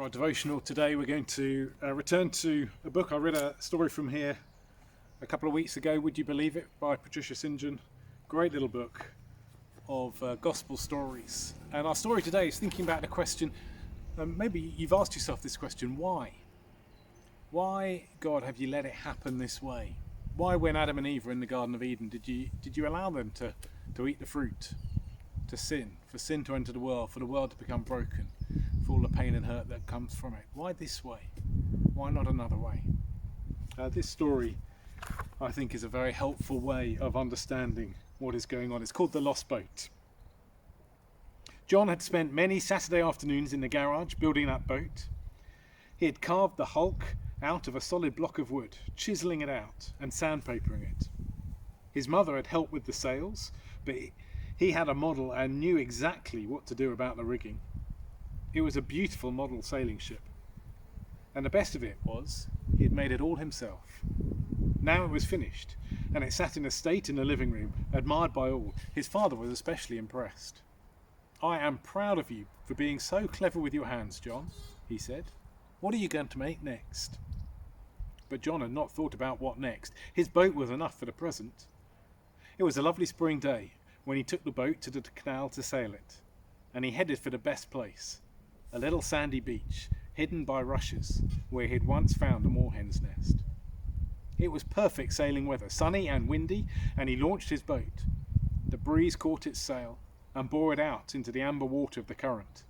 Our devotional today, we're going to return to a book. I read a story from here a couple of weeks ago, Would You Believe It, by Patricia St. John. Great little book of gospel stories. And our story today is thinking about the question, maybe you've asked yourself this question, why? Why, God, have you let it happen this way? Why, when Adam and Eve were in the Garden of Eden, did you allow them to eat the fruit, to sin, for sin to enter the world, for the world to become broken, for all the pain and hurt that comes from it? Why this way? Why not another way? This story, I think, is a very helpful way of understanding what is going on. It's called The Lost Boat. John had spent many Saturday afternoons in the garage building that boat. He had carved the hulk out of a solid block of wood, chiselling it out and sandpapering it. His mother had helped with the sails, but he had a model and knew exactly what to do about the rigging. It was a beautiful model sailing ship. And the best of it was, he had made it all himself. Now it was finished, and it sat in a state in the living room, admired by all. His father was especially impressed. "I am proud of you for being so clever with your hands, John," he said. "What are you going to make next?" But John had not thought about what next. His boat was enough for the present. It was a lovely spring day when he took the boat to the canal to sail it, and he headed for the best place, a little sandy beach hidden by rushes where he had once found a moorhen's nest. It was perfect sailing weather, sunny and windy, and he launched his boat. The breeze caught its sail and bore it out into the amber water of the current.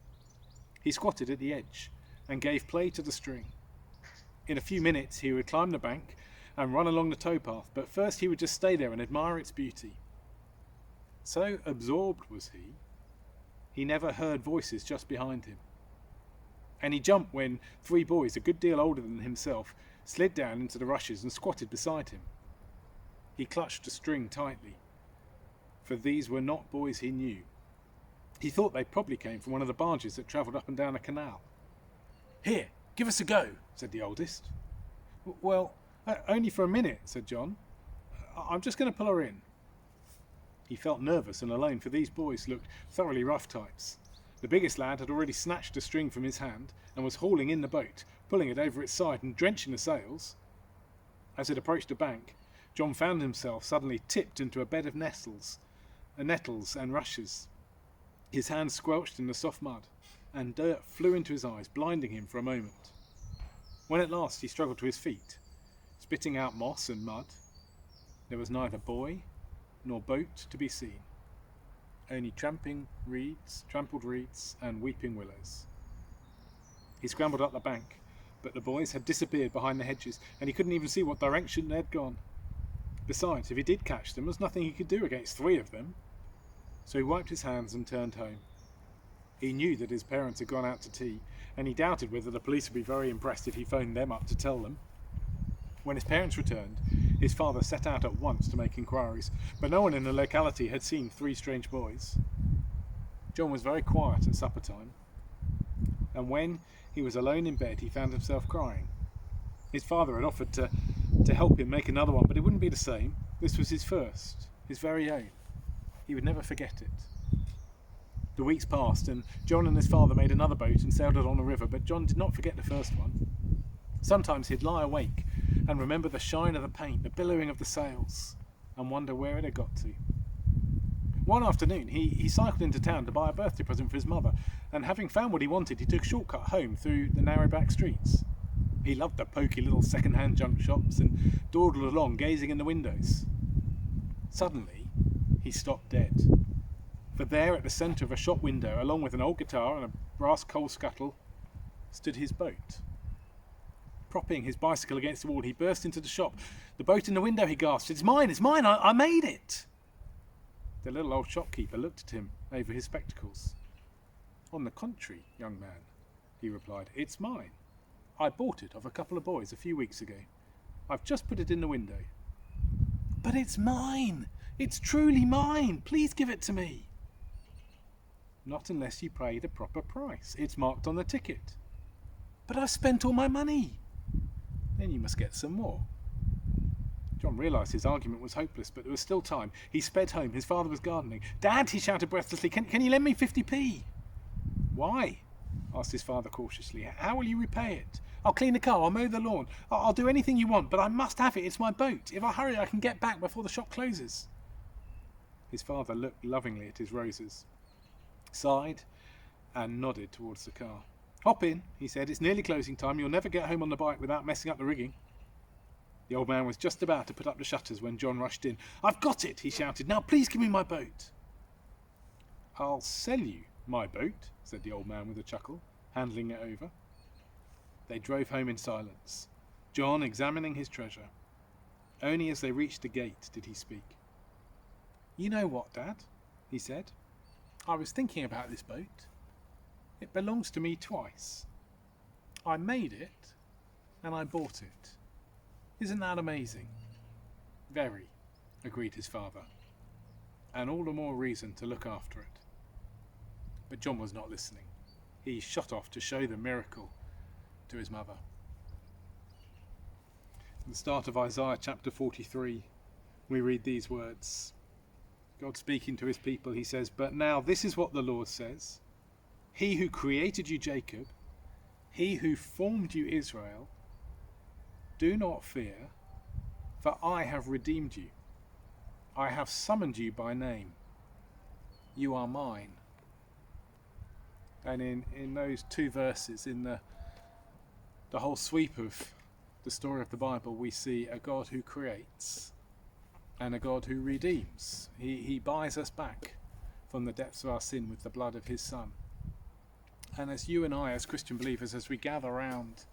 He squatted at the edge and gave play to the string. In a few minutes he would climb the bank and run along the towpath, but first he would just stay there and admire its beauty. So absorbed was he never heard voices just behind him. And he jumped when 3 boys, a good deal older than himself, slid down into the rushes and squatted beside him. He clutched the string tightly, for these were not boys he knew. He thought they probably came from one of the barges that travelled up and down a canal. "Here, give us a go," said the oldest. "Well, only for a minute," said John. "I'm just going to pull her in." He felt nervous and alone, for these boys looked thoroughly rough types. The biggest lad had already snatched a string from his hand and was hauling in the boat, pulling it over its side and drenching the sails. As it approached the bank, John found himself suddenly tipped into a bed of nettles and rushes. His hands squelched in the soft mud, and dirt flew into his eyes, blinding him for a moment. When at last he struggled to his feet, spitting out moss and mud, there was neither boy nor boat to be seen, only trampled reeds and weeping willows. He scrambled up the bank, but the boys had disappeared behind the hedges, and he couldn't even see what direction they had gone. Besides, if he did catch them, there was nothing he could do against 3 of them. So he wiped his hands and turned home. He knew that his parents had gone out to tea, and he doubted whether the police would be very impressed if he phoned them up to tell them. When his parents returned, his father set out at once to make inquiries, but no one in the locality had seen 3 strange boys. John was very quiet at supper time, and when he was alone in bed he found himself crying. His father had offered to help him make another one, but it wouldn't be the same. This was his first, his very own. He would never forget it. The weeks passed, and John and his father made another boat and sailed it on the river, but John did not forget the first one. Sometimes he'd lie awake and remember the shine of the paint, the billowing of the sails, and wonder where it had got to. One afternoon he cycled into town to buy a birthday present for his mother, and having found what he wanted, he took a shortcut home through the narrow back streets. He loved the poky little second-hand junk shops and dawdled along, gazing in the windows. Suddenly he stopped dead, for there at the centre of a shop window, along with an old guitar and a brass coal scuttle, stood his boat. Propping his bicycle against the wall, he burst into the shop. "The boat in the window," he gasped. It's mine, I made it." The little old shopkeeper looked at him over his spectacles. "On the contrary, young man," he replied, "it's mine. I bought it of a couple of boys a few weeks ago. I've just put it in the window." "But it's mine! It's truly mine! Please give it to me." "Not unless you pay the proper price. It's marked on the ticket." "But I've spent all my money." "Then you must get some more." John realised his argument was hopeless, but there was still time. He sped home. His father was gardening. "Dad," he shouted breathlessly, can you lend me 50p? "Why?" asked his father cautiously. How will you repay it? I'll clean the car, I'll mow the lawn, I'll do anything you want, but I must have it, it's my boat. If I hurry, I can get back before the shop closes. His father looked lovingly at his roses, sighed, and nodded towards the car. Hop in, he said, it's nearly closing time, you'll never get home on the bike without messing up the rigging. The old man was just about to put up the shutters when John rushed in. I've got it, he shouted, now please give me my boat. I'll sell you my boat, said the old man with a chuckle, handling it over. They drove home in silence, John examining his treasure. Only as they reached the gate did he speak. You know what, Dad? He said. I was thinking about this boat. It belongs to me twice. I made it and I bought it. Isn't that amazing? Very, agreed his father. And all the more reason to look after it. But John was not listening. He shot off to show the miracle to his mother. At the start of Isaiah chapter 43, we read these words. God speaking to his people, he says, But now this is what the Lord says. He who created you, Jacob, he who formed you, Israel, do not fear, for I have redeemed you. I have summoned you by name. You are mine. And in those two verses, in the whole sweep of the story of the Bible, we see a God who creates and a God who redeems. He buys us back from the depths of our sin with the blood of his Son. And as you and I, as Christian believers, as we gather around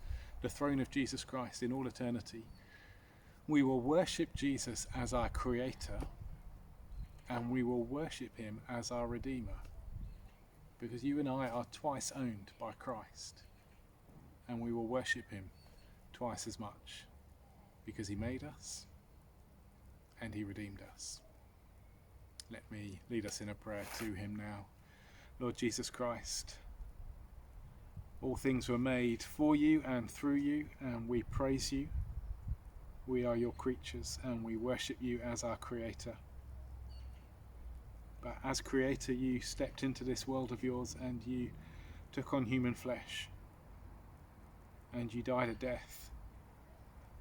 the throne of Jesus Christ in all eternity, we will worship Jesus as our Creator and we will worship him as our Redeemer. Because you and I are twice owned by Christ, and we will worship him twice as much because he made us and he redeemed us. Let me lead us in a prayer to him now. Lord Jesus Christ, all things were made for you and through you, and we praise you. We are your creatures and we worship you as our Creator. But as Creator, you stepped into this world of yours and you took on human flesh. And you died a death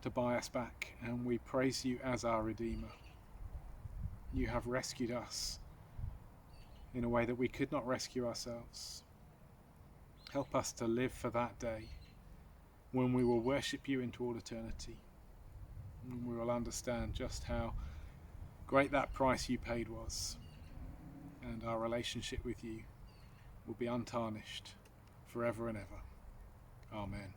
to buy us back. And we praise you as our Redeemer. You have rescued us in a way that we could not rescue ourselves. Help us to live for that day when we will worship you into all eternity. And we will understand just how great that price you paid was. And our relationship with you will be untarnished forever and ever. Amen.